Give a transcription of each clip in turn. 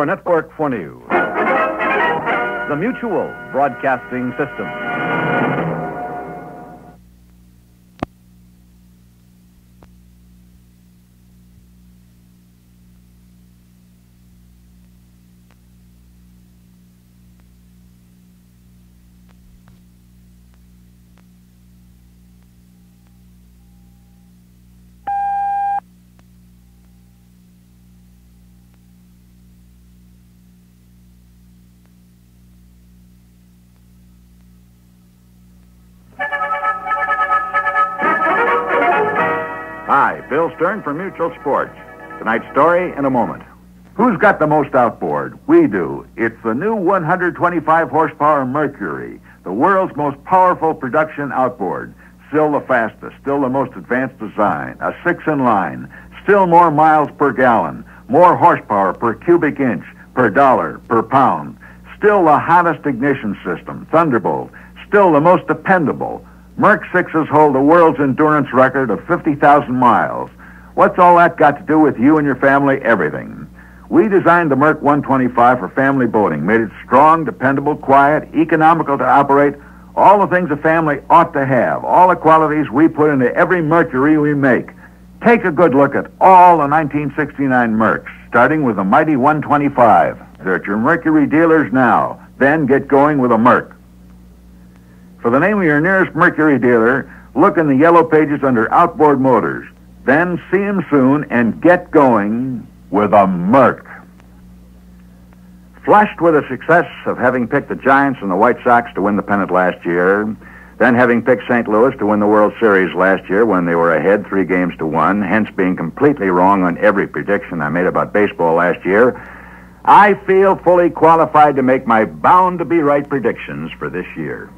Our network for news. The Mutual Broadcasting System. Hi, Bill Stern from Mutual Sports. Tonight's story in a moment. Who's got the most outboard? We do. It's the new 125 horsepower Mercury, the world's most powerful production outboard. Still the fastest, still the most advanced design, a 6-in-line, still more miles per gallon, more horsepower per cubic inch, per dollar, per pound. Still the hottest ignition system, Thunderbolt, still the most dependable. Merc 6s hold the world's endurance record of 50,000 miles. What's all that got to do with you and your family? Everything. We designed the Merc 125 for family boating, made it strong, dependable, quiet, economical to operate, all the things a family ought to have, all the qualities we put into every Mercury we make. Take a good look at all the 1969 Mercs, starting with the mighty 125. They're at your Mercury dealers now. Then get going with a Merc. For the name of your nearest Mercury dealer, look in the yellow pages under Outboard Motors. Then see him soon and get going with a Merc. Flushed with the success of having picked the Giants and the White Sox to win the pennant last year, then having picked St. Louis to win the World Series last year when they were ahead 3-1, hence being completely wrong on every prediction I made about baseball last year, I feel fully qualified to make my bound-to-be-right predictions for this year.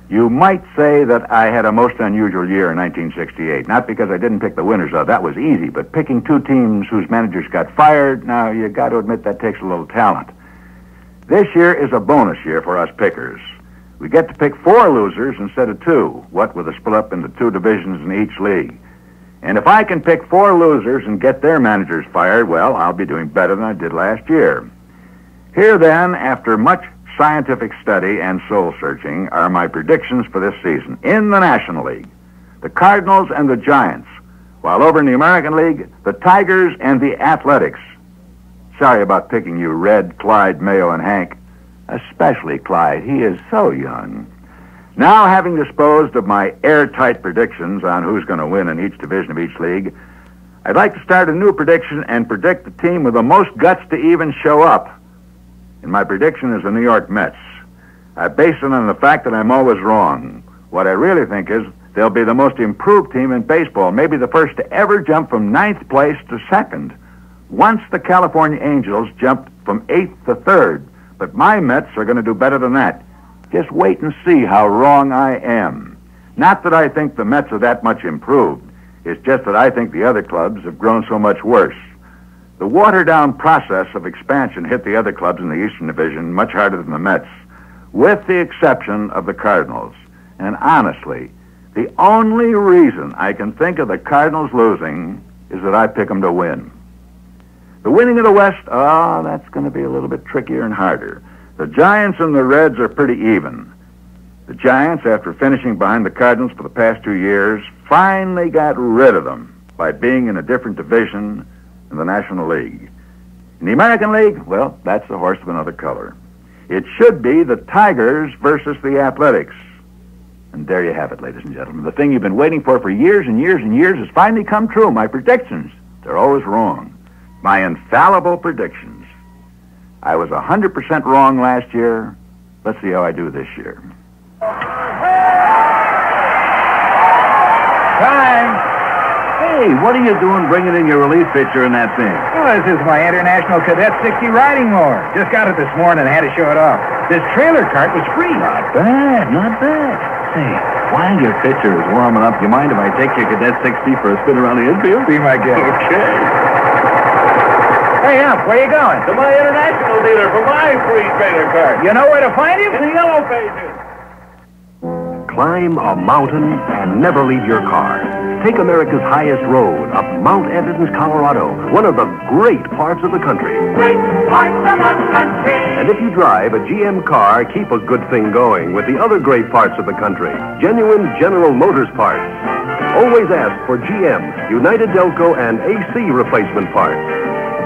You might say that I had a most unusual year in 1968, not because I didn't pick the winners of. That was easy, but picking two teams whose managers got fired, now you got to admit that takes a little talent. This year is a bonus year for us pickers. We get to pick 4 losers instead of 2, what with a split up into 2 divisions in each league. And if I can pick 4 losers and get their managers fired, well, I'll be doing better than I did last year. Here then, after much scientific study and soul-searching, are my predictions for this season. In the National League, the Cardinals and the Giants, while over in the American League, the Tigers and the Athletics. Sorry about picking you, Red, Clyde, Mayo, and Hank. Especially Clyde. He is so young. Now, having disposed of my airtight predictions on who's going to win in each division of each league, I'd like to start a new prediction and predict the team with the most guts to even show up. And my prediction is the New York Mets. I base it on the fact that I'm always wrong. What I really think is they'll be the most improved team in baseball, maybe the first to ever jump from 9th place to 2nd. Once the California Angels jumped from 8th to 3rd. But my Mets are going to do better than that. Just wait and see how wrong I am. Not that I think the Mets are that much improved. It's just that I think the other clubs have grown so much worse. The watered-down process of expansion hit the other clubs in the Eastern Division much harder than the Mets, with the exception of the Cardinals. And honestly, the only reason I can think of the Cardinals losing is that I pick them to win. The winning of the West, that's going to be a little bit trickier and harder. The Giants and the Reds are pretty even. The Giants, after finishing behind the Cardinals for the past 2 years, finally got rid of them by being in a different division in the National League. In the American League, well, that's a horse of another color. It should be the Tigers versus the Athletics. And there you have it, ladies and gentlemen. The thing you've been waiting for years and years and years has finally come true. My predictions, they're always wrong. My infallible predictions. I was 100% wrong last year. Let's see how I do this year. Time! Hey, what are you doing bringing in your relief pitcher in that thing? Well, this is my International Cadet 60 riding mower. Just got it this morning and had to show it off. This trailer cart was free. Not bad, not bad. Say, while your pitcher is warming up, you mind if I take your Cadet 60 for a spin around the infield? Be my guest. Okay. Hey, Ump, where you going? To my international dealer for my free trailer cart. You know where to find him? In the yellow pages. Climb a mountain and never leave your car. Take America's highest road up Mount Evidence, Colorado, one of the great parts of the country. Great parts of the country. And if you drive a GM car, keep a good thing going with the other great parts of the country. Genuine General Motors parts. Always ask for GM, United Delco, and AC replacement parts.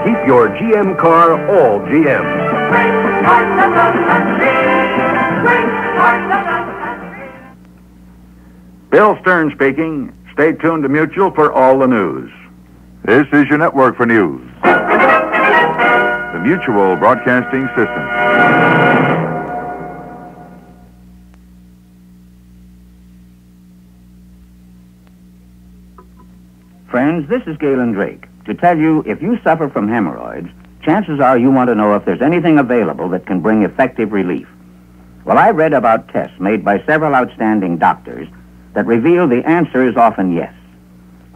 Keep your GM car all GM. Great parts of the country. Great parts of the country. Bill Stern speaking. Stay tuned to Mutual for all the news. This is your network for news. The Mutual Broadcasting System. Friends, this is Galen Drake to tell you if you suffer from hemorrhoids, chances are you want to know if there's anything available that can bring effective relief. Well, I read about tests made by several outstanding doctors that reveal the answer is often yes.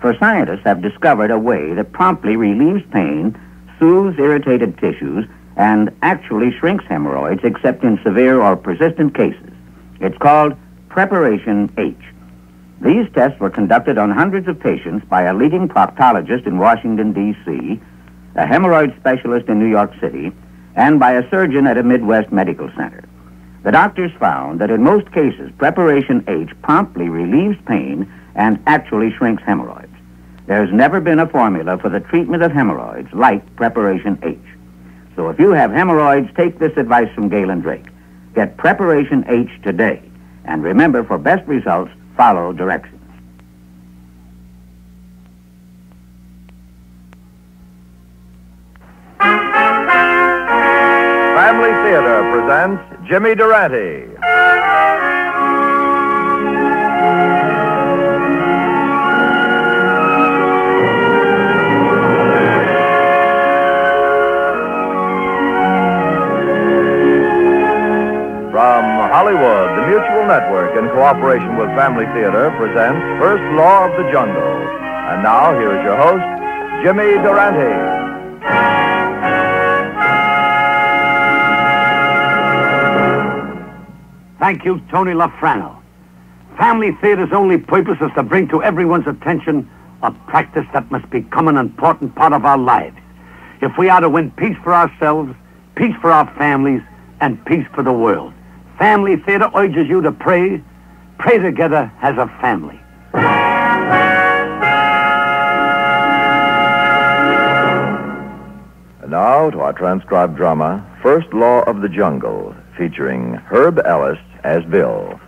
For scientists have discovered a way that promptly relieves pain, soothes irritated tissues, and actually shrinks hemorrhoids except in severe or persistent cases. It's called Preparation H. These tests were conducted on hundreds of patients by a leading proctologist in Washington, D.C., a hemorrhoid specialist in New York City, and by a surgeon at a Midwest medical center. The doctors found that in most cases, Preparation H promptly relieves pain and actually shrinks hemorrhoids. There's never been a formula for the treatment of hemorrhoids like Preparation H. So if you have hemorrhoids, take this advice from Galen Drake. Get Preparation H today. And remember, for best results, follow directions. Family Theater presents Jimmy Durante. From Hollywood, the Mutual Network, in cooperation with Family Theater, presents First Law of the Jungle. And now, here is your host, Jimmy Durante. Thank you, Tony LaFrano. Family Theater's only purpose is to bring to everyone's attention a practice that must become an important part of our lives. If we are to win peace for ourselves, peace for our families, and peace for the world, Family Theater urges you to pray together as a family. And now to our transcribed drama, First Law of the Jungle, featuring Herb Ellis as Bill.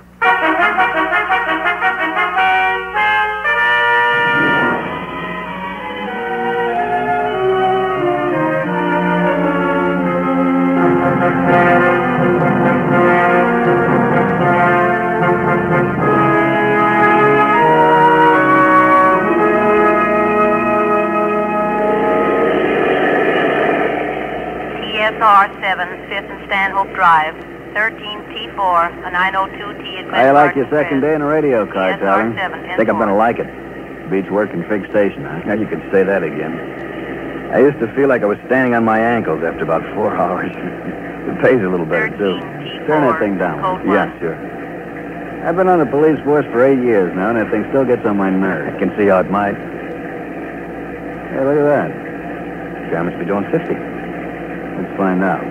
TSR 7, 5th and Stanhope Drive. 13T4, a 902T is... How you like your second day in a radio car, Tyler? TSR7, Think I'm going to like it. Beats working fixed station, huh? Now you can say that again. I used to feel like I was standing on my ankles after about 4 hours. It pays a little better, too. Turn that thing down. Yeah, sure. I've been on the police force for 8 years now, and that thing still gets on my nerves. I can see how it might. Hey, look at that. This guy must be doing 50. Let's find out.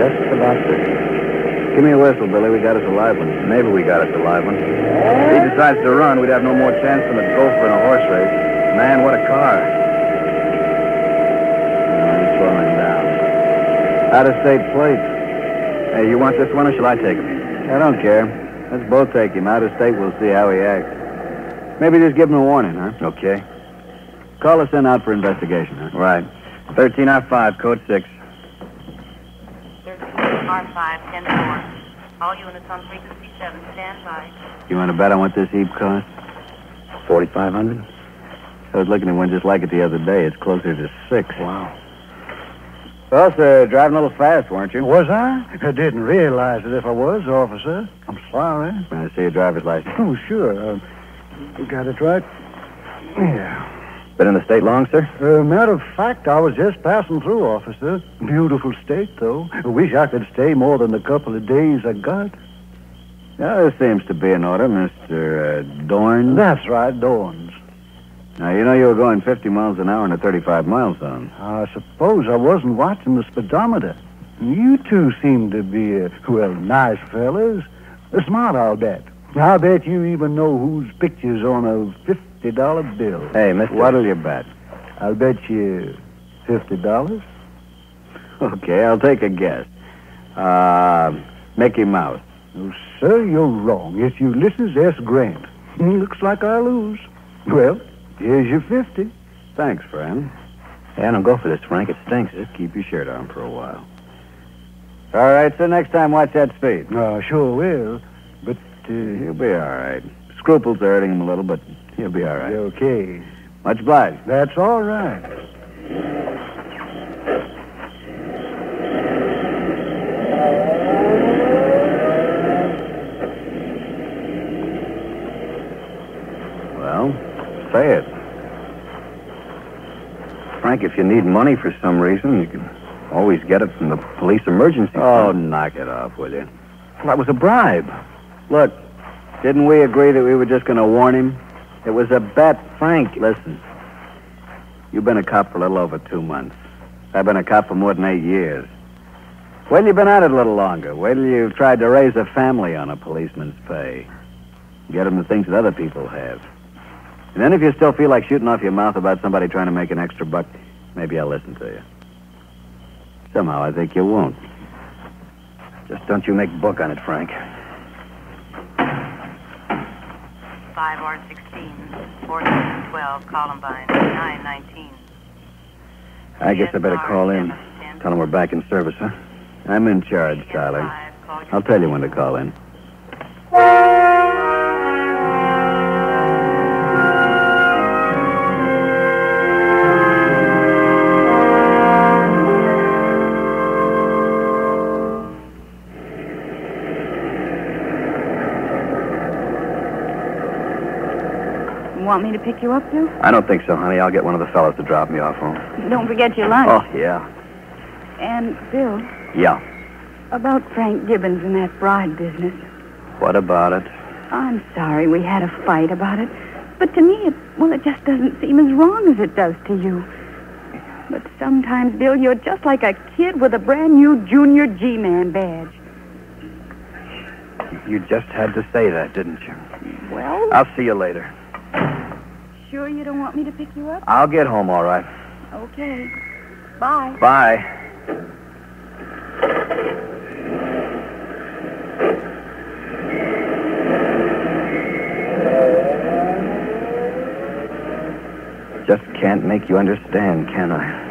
Just about 50. Give me a whistle, Billy. We got us a live one. Maybe we got us a live one. If he decides to run, we'd have no more chance than a gopher in a horse race. Man, what a car. He's slowing down. Out-of-state plate. Hey, you want this one, or shall I take him? I don't care. Let's both take him. Out-of-state, we'll see how he acts. Maybe just give him a warning, huh? Okay. Call us in out for investigation, huh? Right. 13R5, code 6. 13R5, 10-4. All units on frequency 7, stand by. You want to bet on what this heap costs? 4,500. I was looking at one just like it the other day. It's closer to 6. Wow. Well, sir, driving a little fast, weren't you? Was I? I didn't realize it if I was, officer. I'm sorry. May I see your driver's license? Oh, sure. You got it right. Yeah. Been in the state long, sir? Matter of fact, I was just passing through, officer. Beautiful state, though. I wish I could stay more than the couple of days I got. Yeah, this seems to be in order, Mr. Dorn. That's right, Dorns. Now, you know you were going 50 miles an hour in a 35-mile zone. I suppose I wasn't watching the speedometer. You two seem to be, nice fellas. Smart, I'll bet. I bet you even know whose picture's on a $50 bill. Hey, mister. What'll you bet? I'll bet you $50. Okay, I'll take a guess. Mickey Mouse. Oh, sir, you're wrong. It's Ulysses S. Grant. Looks like I lose. Well, here's your 50. Thanks, friend. Hey, I don't go for this, Frank. It stinks. Just keep your shirt on for a while. All right, so next time, watch that speed. I sure will. But, He'll be all right. Scruples are hurting him a little, but he'll be all right. Okay. Much obliged. That's all right. Well, say it. Frank, if you need money for some reason, you can always get it from the police emergency fund. Oh, knock it off, will you? Well, that was a bribe. Look, didn't we agree that we were just going to warn him? It was a bet. Frank, listen. You've been a cop for a little over 2 months. I've been a cop for more than 8 years. Wait till you've been at it a little longer. Wait till you've tried to raise a family on a policeman's pay. Get him the things that other people have. And then if you still feel like shooting off your mouth about somebody trying to make an extra buck, maybe I'll listen to you. Somehow I think you won't. Just don't you make book on it, Frank. 5R16, 1412, Columbine, 919. I guess I better call in. Tell them we're back in service, huh? I'm in charge, Tyler. I'll tell you when to call in. Want me to pick you up, Bill? I don't think so, honey. I'll get one of the fellows to drop me off home. Don't forget your lunch. Oh, yeah. And, Bill, Yeah. about Frank Gibbons and that bride business. What about it? I'm sorry we had a fight about it. But to me, it just doesn't seem as wrong as it does to you. But sometimes, Bill, you're just like a kid with a brand new junior G-Man badge. You just had to say that, didn't you? Well... I'll see you later. Sure you don't want me to pick you up? I'll get home, all right. Okay. Bye. Bye. Just can't make you understand, can I?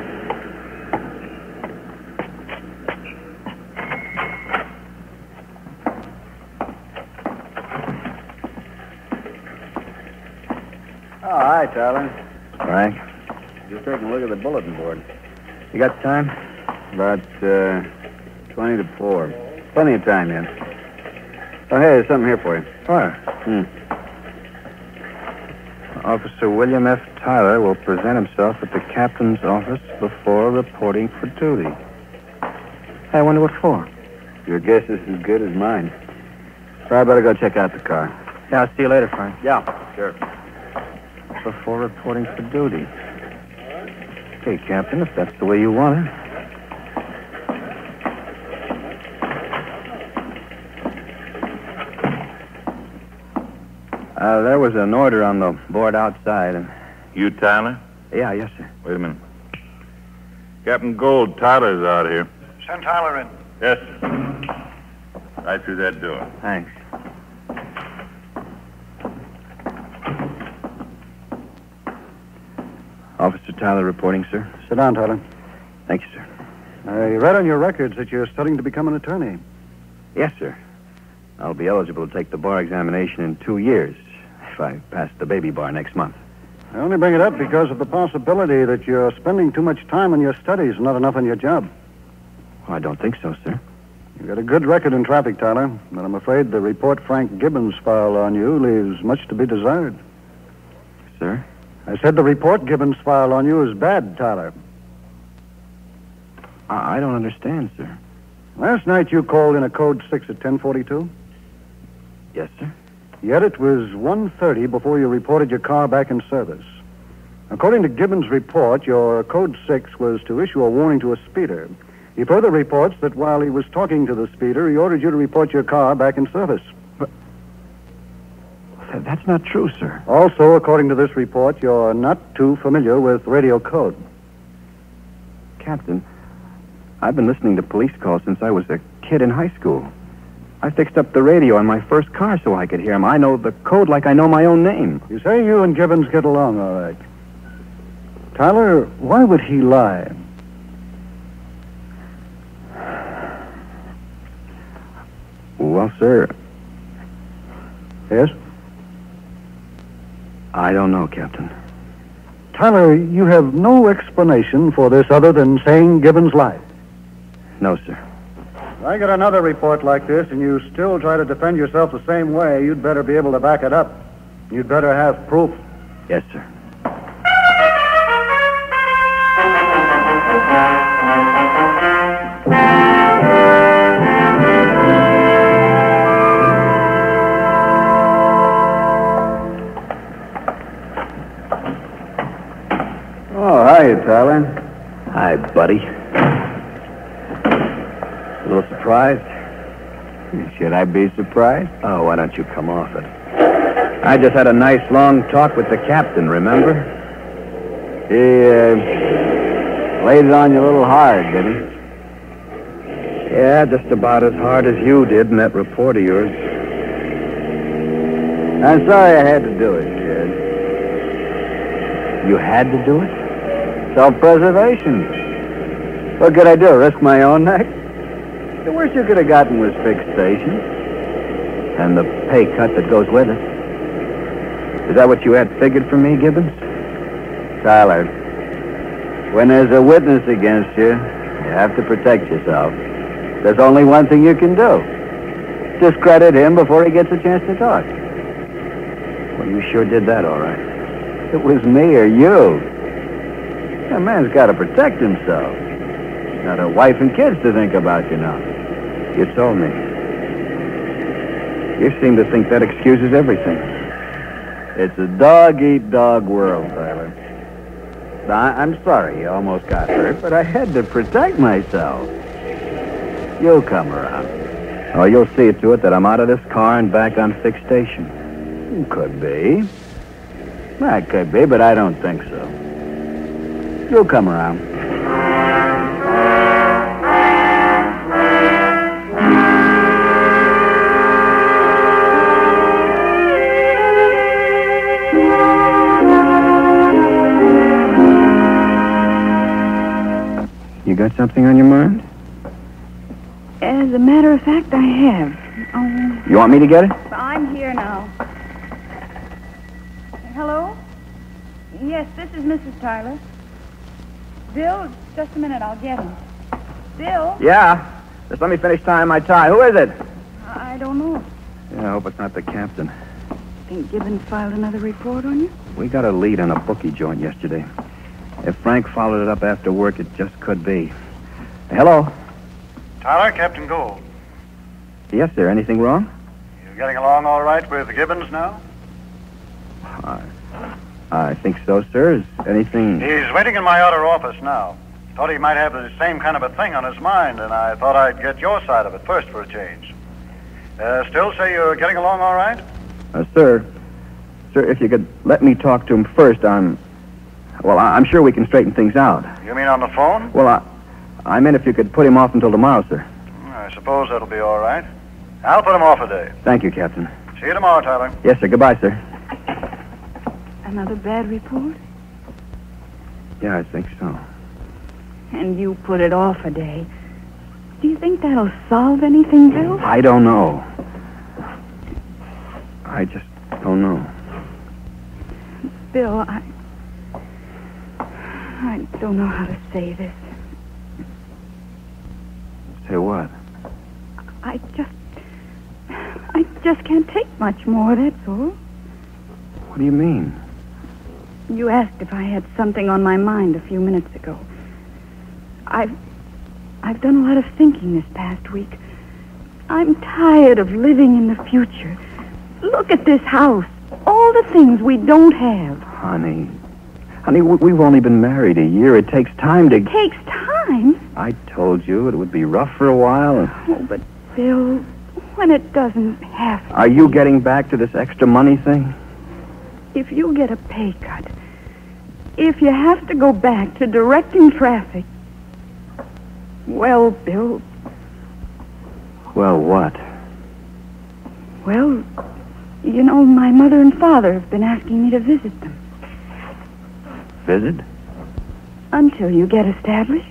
Oh, hi, Tyler. Frank. Just taking a look at the bulletin board. You got time? About 20 to 4. Plenty of time yet. Oh, hey, there's something here for you. What? Officer William F. Tyler will present himself at the captain's office before reporting for duty. I wonder what for. Your guess is as good as mine. So I better go check out the car. Yeah, I'll see you later, Frank. Yeah, sure. Before reporting for duty. Okay, Captain, if that's the way you want it. There was an order on the board outside, and... You, Tyler? Yeah, yes, sir. Wait a minute. Captain Gold, Tyler's out here. Send Tyler in. Yes, sir. Right through that door. Thanks. Officer Tyler reporting, sir. Sit down, Tyler. Thank you, sir. I read on your records that you're studying to become an attorney. Yes, sir. I'll be eligible to take the bar examination in 2 years if I pass the baby bar next month. I only bring it up because of the possibility that you're spending too much time on your studies and not enough on your job. Oh, I don't think so, sir. You've got a good record in traffic, Tyler, but I'm afraid the report Frank Gibbons filed on you leaves much to be desired. Sir? I said the report Gibbons filed on you is bad, Tyler. I don't understand, sir. Last night you called in a code 6 at 10:42. Yes, sir. Yet it was 1:30 before you reported your car back in service. According to Gibbons' report, your code 6 was to issue a warning to a speeder. He further reports that while he was talking to the speeder, he ordered you to report your car back in service. But that's not true, sir. Also, according to this report, you're not too familiar with radio code. Captain, I've been listening to police calls since I was a kid in high school. I fixed up the radio on my first car so I could hear him. I know the code like I know my own name. You say you and Gibbons get along all right. Tyler, why would he lie? Well, sir. Yes? I don't know, Captain. Tyler, you have no explanation for this other than saying Gibbons lied. No, sir. If I get another report like this and you still try to defend yourself the same way, you'd better be able to back it up. You'd better have proof. Yes, sir. Oh, hiya, Tyler. Hi, buddy. A little surprised? Should I be surprised? Oh, why don't you come off it? I just had a nice long talk with the captain, remember? He laid it on you a little hard, did he? Yeah, just about as hard as you did in that report of yours. I'm sorry I had to do it, kid. You had to do it? Self-preservation. What could I do, risk my own neck? The worst you could have gotten was fixed station. And the pay cut that goes with it. Is that what you had figured for me, Gibbons? Tyler, when there's a witness against you, you have to protect yourself. There's only one thing you can do. Discredit him before he gets a chance to talk. Well, you sure did that all right. It was me or you. That man's got to protect himself. He's got a wife and kids to think about, you know. You told me. You seem to think that excuses everything. It's a dog-eat-dog world, Tyler. I'm sorry you almost got hurt, but I had to protect myself. You'll come around. Oh, you'll see to it that I'm out of this car and back on fixed station. Could be. That could be, but I don't think so. You'll come around. You got something on your mind? As a matter of fact, I have. Oh. You want me to get it? I'm here now. Hello? Yes, this is Mrs. Tyler. Bill, just a minute, I'll get him. Bill? Yeah. Just let me finish tying my tie. Who is it? I don't know. Yeah, I hope it's not the captain. Think Gibbons filed another report on you? We got a lead on a bookie joint yesterday. If Frank followed it up after work, it just could be. Hello? Tyler, Captain Gould. Yes, sir. Anything wrong? You getting along all right with Gibbons now? I think so, sir. Is anything... He's waiting in my outer office now. Thought he might have the same kind of a thing on his mind, and I thought I'd get your side of it first for a change. Still say you're getting along all right? Sir, if you could let me talk to him first, I'm sure we can straighten things out. You mean on the phone? Well, I meant if you could put him off until tomorrow, sir. I suppose that'll be all right. I'll put him off a day. Thank you, Captain. See you tomorrow, Tyler. Yes, sir. Goodbye, sir. Another bad report? Yeah, I think so. And you put it off a day. Do you think that'll solve anything, Bill? I don't know. I just don't know. Bill, I don't know how to say this. Say what? I just can't take much more, that's all. What do you mean? You asked if I had something on my mind a few minutes ago. I've done a lot of thinking this past week. I'm tired of living in the future. Look at this house. All the things we don't have. Honey, we've only been married a year. It takes time to... It takes time? I told you it would be rough for a while. Oh, but Bill, when it doesn't have to. Are you getting back to this extra money thing? If you get a pay cut, if you have to go back to directing traffic, well, Bill... Well, what? Well, you know, my mother and father have been asking me to visit them. Visit? Until you get established.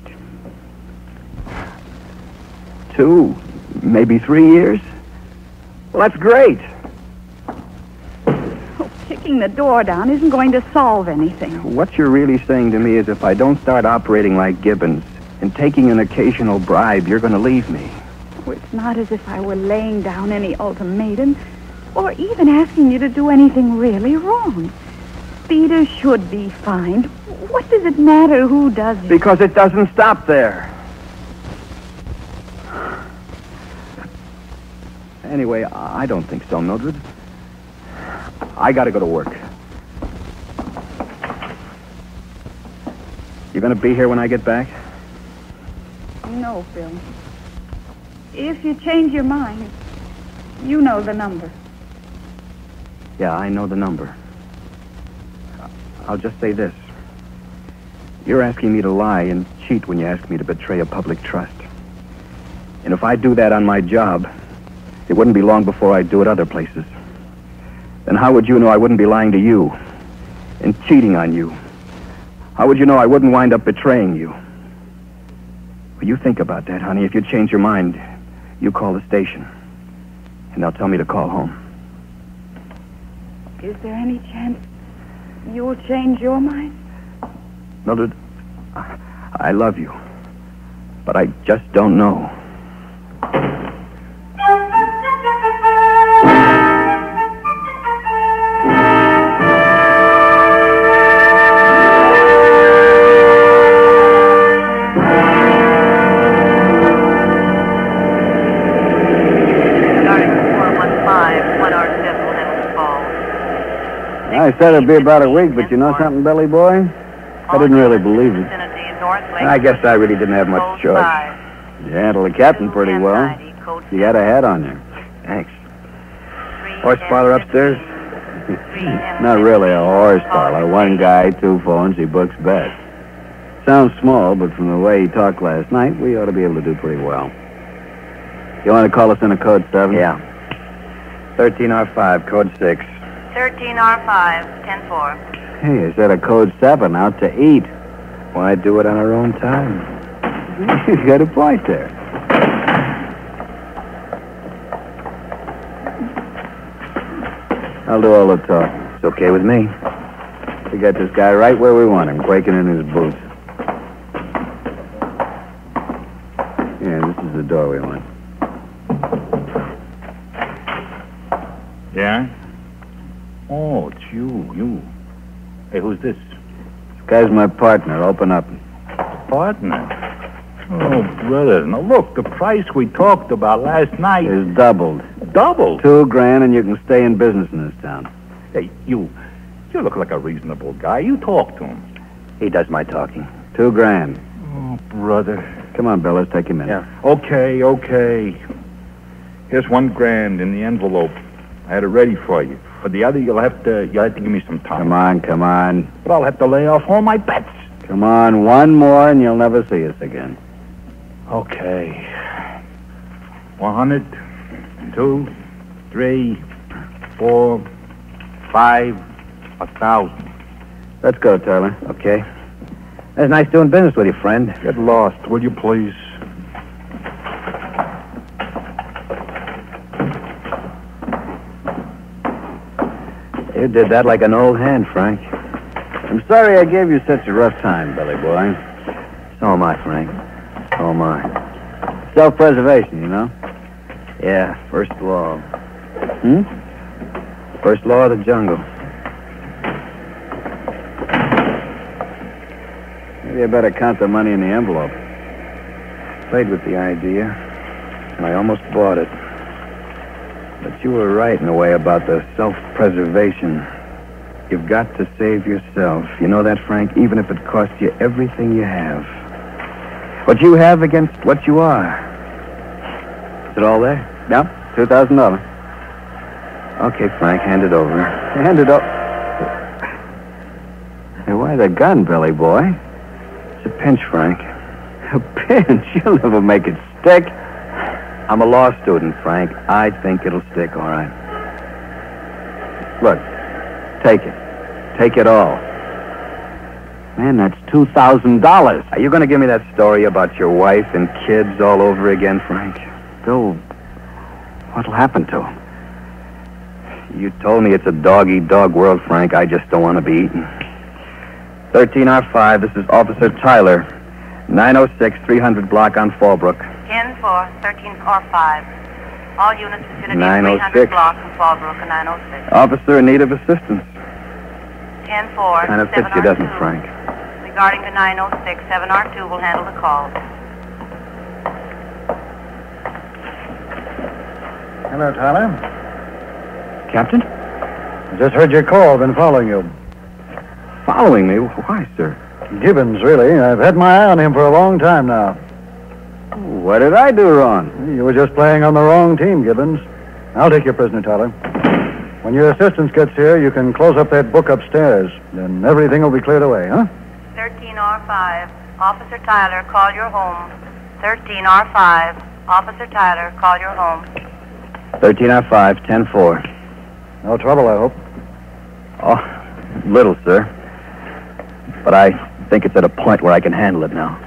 2, maybe 3 years? Well, that's great. Oh, kicking the door down isn't going to solve anything. What you're really saying to me is if I don't start operating like Gibbons and taking an occasional bribe, you're going to leave me. Oh, it's not as if I were laying down any ultimatum or even asking you to do anything really wrong. Peter should be fined. What does it matter who does it? Because it doesn't stop there. Anyway, I don't think so, Mildred. I gotta go to work. You gonna be here when I get back? No, Bill. If you change your mind, you know the number. Yeah, I know the number. I'll just say this. You're asking me to lie and cheat when you ask me to betray a public trust. And if I do that on my job, it wouldn't be long before I'd do it other places. Then how would you know I wouldn't be lying to you and cheating on you? How would you know I wouldn't wind up betraying you? Well, you think about that, honey. If you change your mind, you call the station, and they'll tell me to call home. Is there any chance you'll change your mind? Mildred, I love you, but I just don't know. I said it'd be about a week, but you know something, Billy boy? I didn't really believe it. I guess I really didn't have much choice. You handled the captain pretty well. You got a hat on there. Thanks. Horse parlor upstairs? Not really a horse parlor. One guy, 2 phones, he books best. Sounds small, but from the way he talked last night, we ought to be able to do pretty well. You want to call us in a code 7? Yeah. 13R5, code 6. 13R5, 10-4. Hey, is that a code 7 out to eat? Why do it on our own time? You got a point there. I'll do all the talking. It's okay with me. We got this guy right where we want him, quaking in his boots. Yeah, this is the door we want. Yeah? Oh, it's you. Hey, who's this? This guy's my partner. Open up. Partner? Oh, brother. Now, look, the price we talked about last night... is doubled. Doubled? $2,000 and you can stay in business in this town. Hey, you look like a reasonable guy. You talk to him. He does my talking. $2,000. Oh, brother. Come on, Bill. Let's take him in. Yeah. Okay. Here's $1,000 in the envelope. I had it ready for you. For the other, you'll have to give me some time. Come on. But I'll have to lay off all my bets. Come on, one more and you'll never see us again. Okay. 100, 2, 3, 4, 5, 1,000. Let's go, Turler. Okay. It's nice doing business with you, friend. Get lost, will you, please? You did that like an old hand, Frank. I'm sorry I gave you such a rough time, Billy boy. So am I, Frank. So am I. Self-preservation, you know? Yeah, first law. Hmm? First law of the jungle. Maybe I better count the money in the envelope. Played with the idea, and I almost bought it. But you were right in a way about the self-preservation. You've got to save yourself. You know that, Frank? Even if it costs you everything you have. What you have against what you are. Is it all there? Yeah, $2,000. Okay, Frank, hand it over. Hand it up. Hey, why the gun, Billy boy? It's a pinch, Frank. A pinch? You'll never make it stick. I'm a law student, Frank. I think it'll stick, all right. Look, take it. Take it all. Man, that's $2,000. Are you going to give me that story about your wife and kids all over again, Frank? Bill, what'll happen to him? You told me it's a dog-eat-dog world, Frank. I just don't want to be eaten. 13R5, this is Officer Tyler. 906 300 block on Fallbrook. 10-4, 13R5. All units vicinity 906. 300 block on Fallbrook and 906. Officer in need of assistance. 10-4, Kind of fits you, 7R2. doesn't it, Frank? Regarding the 906, 7R2 will handle the call. Hello, Tyler. Captain? I just heard your call. Been following you. Following me? Why, sir? Gibbons, really. I've had my eye on him for a long time now. What did I do wrong? You were just playing on the wrong team, Gibbons. I'll take your prisoner, Tyler. When your assistant gets here, you can close up that book upstairs. Then everything will be cleared away, huh? 13R5. Officer Tyler, call your home. 13R5. Officer Tyler, call your home. 13R5, 10-4. No trouble, I hope. Oh, little, sir. But I think it's at a point where I can handle it now.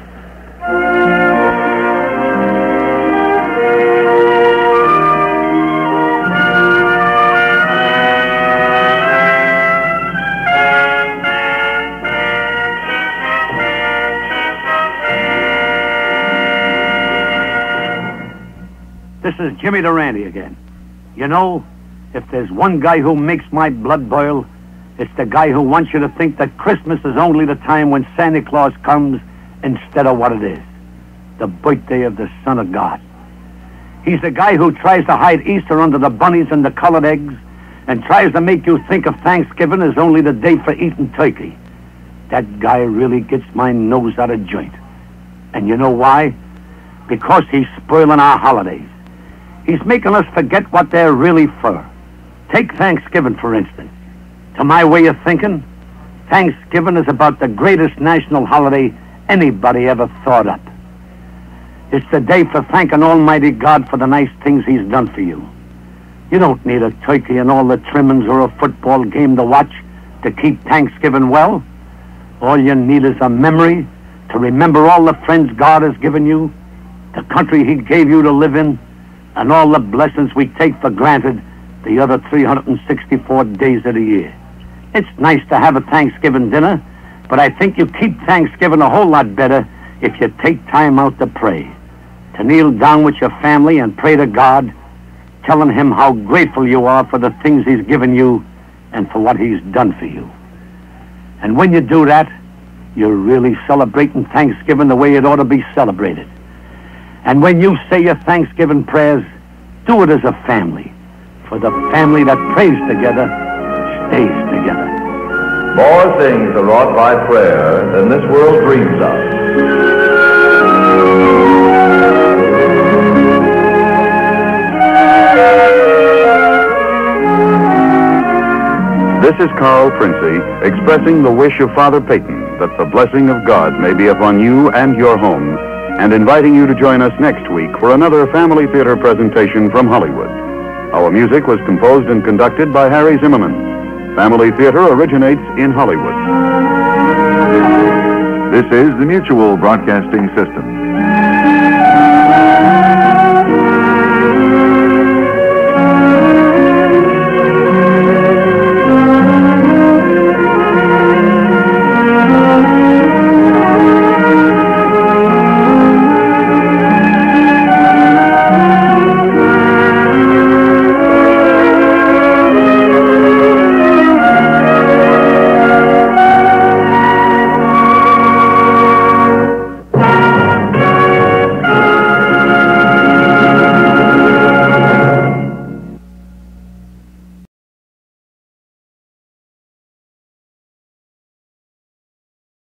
This is Jimmy Durante again. You know, if there's one guy who makes my blood boil, it's the guy who wants you to think that Christmas is only the time when Santa Claus comes instead of what it is, the birthday of the Son of God. He's the guy who tries to hide Easter under the bunnies and the colored eggs and tries to make you think of Thanksgiving as only the day for eating turkey. That guy really gets my nose out of joint. And you know why? Because he's spoiling our holidays. He's making us forget what they're really for. Take Thanksgiving, for instance. To my way of thinking, Thanksgiving is about the greatest national holiday anybody ever thought up. It's the day for thanking Almighty God for the nice things he's done for you. You don't need a turkey and all the trimmings or a football game to watch to keep Thanksgiving well. All you need is a memory to remember all the friends God has given you, the country he gave you to live in, and all the blessings we take for granted the other 364 days of the year. It's nice to have a Thanksgiving dinner, but I think you keep Thanksgiving a whole lot better if you take time out to pray, to kneel down with your family and pray to God, telling him how grateful you are for the things he's given you and for what he's done for you. And when you do that, you're really celebrating Thanksgiving the way it ought to be celebrated. And when you say your Thanksgiving prayers, do it as a family. For the family that prays together stays together. More things are wrought by prayer than this world dreams of. This is Carl Princey expressing the wish of Father Peyton that the blessing of God may be upon you and your home, and inviting you to join us next week for another family theater presentation from Hollywood. Our music was composed and conducted by Harry Zimmerman. Family theater originates in Hollywood. This is the Mutual Broadcasting System.